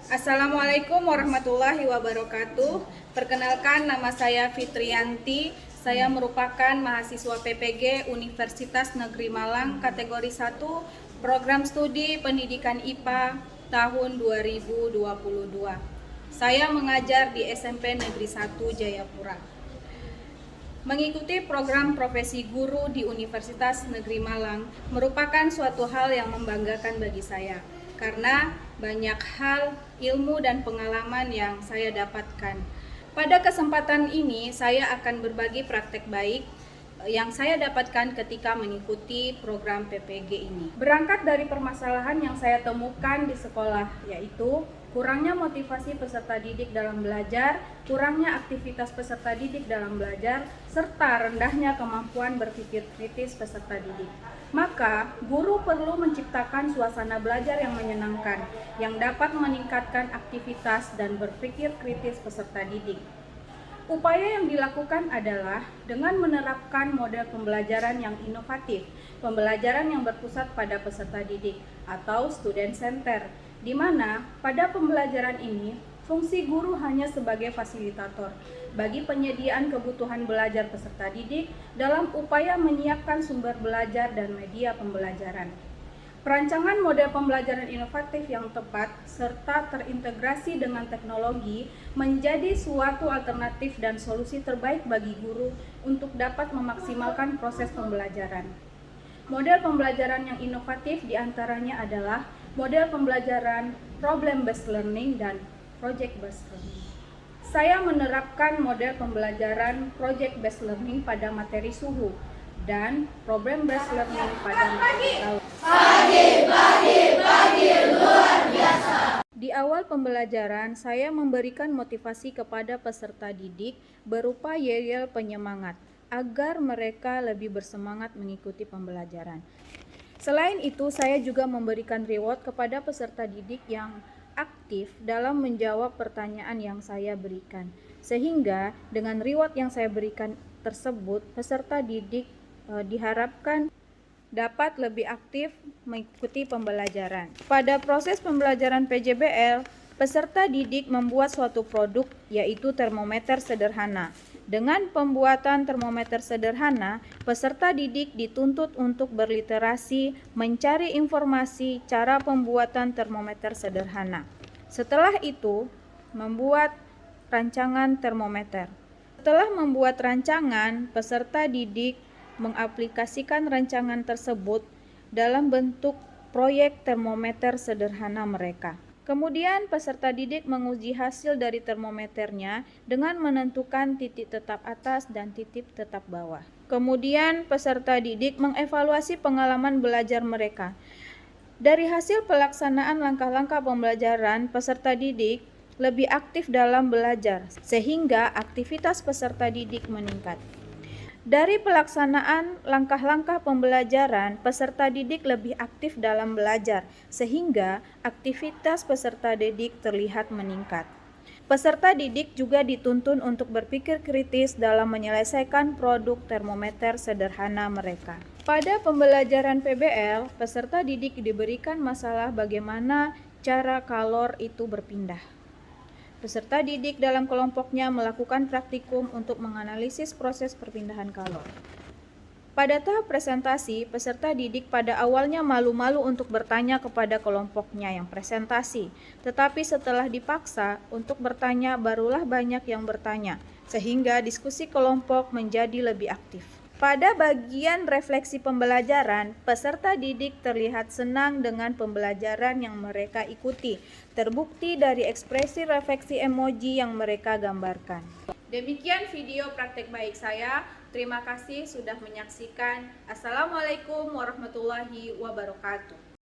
Assalamualaikum warahmatullahi wabarakatuh. Perkenalkan, nama saya Fitriyanti. Saya merupakan mahasiswa PPG Universitas Negeri Malang kategori 1 Program Studi Pendidikan IPA tahun 2022. Saya mengajar di SMP Negeri 1 Jayapura. Mengikuti program profesi guru di Universitas Negeri Malang merupakan suatu hal yang membanggakan bagi saya, karena banyak hal, ilmu, dan pengalaman yang saya dapatkan. Pada kesempatan ini, saya akan berbagi praktek baik yang saya dapatkan ketika mengikuti program PPG ini. Berangkat dari permasalahan yang saya temukan di sekolah, yaitu kurangnya motivasi peserta didik dalam belajar, kurangnya aktivitas peserta didik dalam belajar, serta rendahnya kemampuan berpikir kritis peserta didik. Maka, guru perlu menciptakan suasana belajar yang menyenangkan, yang dapat meningkatkan aktivitas dan berpikir kritis peserta didik. Upaya yang dilakukan adalah dengan menerapkan model pembelajaran yang inovatif, pembelajaran yang berpusat pada peserta didik atau student center, di mana pada pembelajaran ini fungsi guru hanya sebagai fasilitator bagi penyediaan kebutuhan belajar peserta didik dalam upaya menyiapkan sumber belajar dan media pembelajaran. Perancangan model pembelajaran inovatif yang tepat serta terintegrasi dengan teknologi menjadi suatu alternatif dan solusi terbaik bagi guru untuk dapat memaksimalkan proses pembelajaran. Model pembelajaran yang inovatif diantaranya adalah model pembelajaran problem-based learning dan project-based learning. Saya menerapkan model pembelajaran project-based learning pada materi suhu dan problem-based learning pada materi laut. Di awal pembelajaran, saya memberikan motivasi kepada peserta didik berupa yel-yel penyemangat agar mereka lebih bersemangat mengikuti pembelajaran. Selain itu, saya juga memberikan reward kepada peserta didik yang aktif dalam menjawab pertanyaan yang saya berikan. Sehingga dengan reward yang saya berikan tersebut, peserta didik diharapkan dapat lebih aktif mengikuti pembelajaran. Pada proses pembelajaran PJBL, peserta didik membuat suatu produk, yaitu termometer sederhana. Dengan pembuatan termometer sederhana, peserta didik dituntut untuk berliterasi, mencari informasi cara pembuatan termometer sederhana. Setelah itu, membuat rancangan termometer. Setelah membuat rancangan, peserta didik mengaplikasikan rancangan tersebut dalam bentuk proyek termometer sederhana mereka. Kemudian peserta didik menguji hasil dari termometernya dengan menentukan titik tetap atas dan titik tetap bawah. Kemudian peserta didik mengevaluasi pengalaman belajar mereka. Dari hasil pelaksanaan langkah-langkah pembelajaran, peserta didik lebih aktif dalam belajar sehingga aktivitas peserta didik meningkat. Dari pelaksanaan langkah-langkah pembelajaran, peserta didik lebih aktif dalam belajar, sehingga aktivitas peserta didik terlihat meningkat. Peserta didik juga dituntun untuk berpikir kritis dalam menyelesaikan produk termometer sederhana mereka. Pada pembelajaran PBL, peserta didik diberikan masalah bagaimana cara kalor itu berpindah. Peserta didik dalam kelompoknya melakukan praktikum untuk menganalisis proses perpindahan kalor. Pada tahap presentasi, peserta didik pada awalnya malu-malu untuk bertanya kepada kelompoknya yang presentasi, tetapi setelah dipaksa untuk bertanya, barulah banyak yang bertanya, sehingga diskusi kelompok menjadi lebih aktif. Pada bagian refleksi pembelajaran, peserta didik terlihat senang dengan pembelajaran yang mereka ikuti, terbukti dari ekspresi refleksi emoji yang mereka gambarkan. Demikian video praktek baik saya. Terima kasih sudah menyaksikan. Assalamualaikum warahmatullahi wabarakatuh.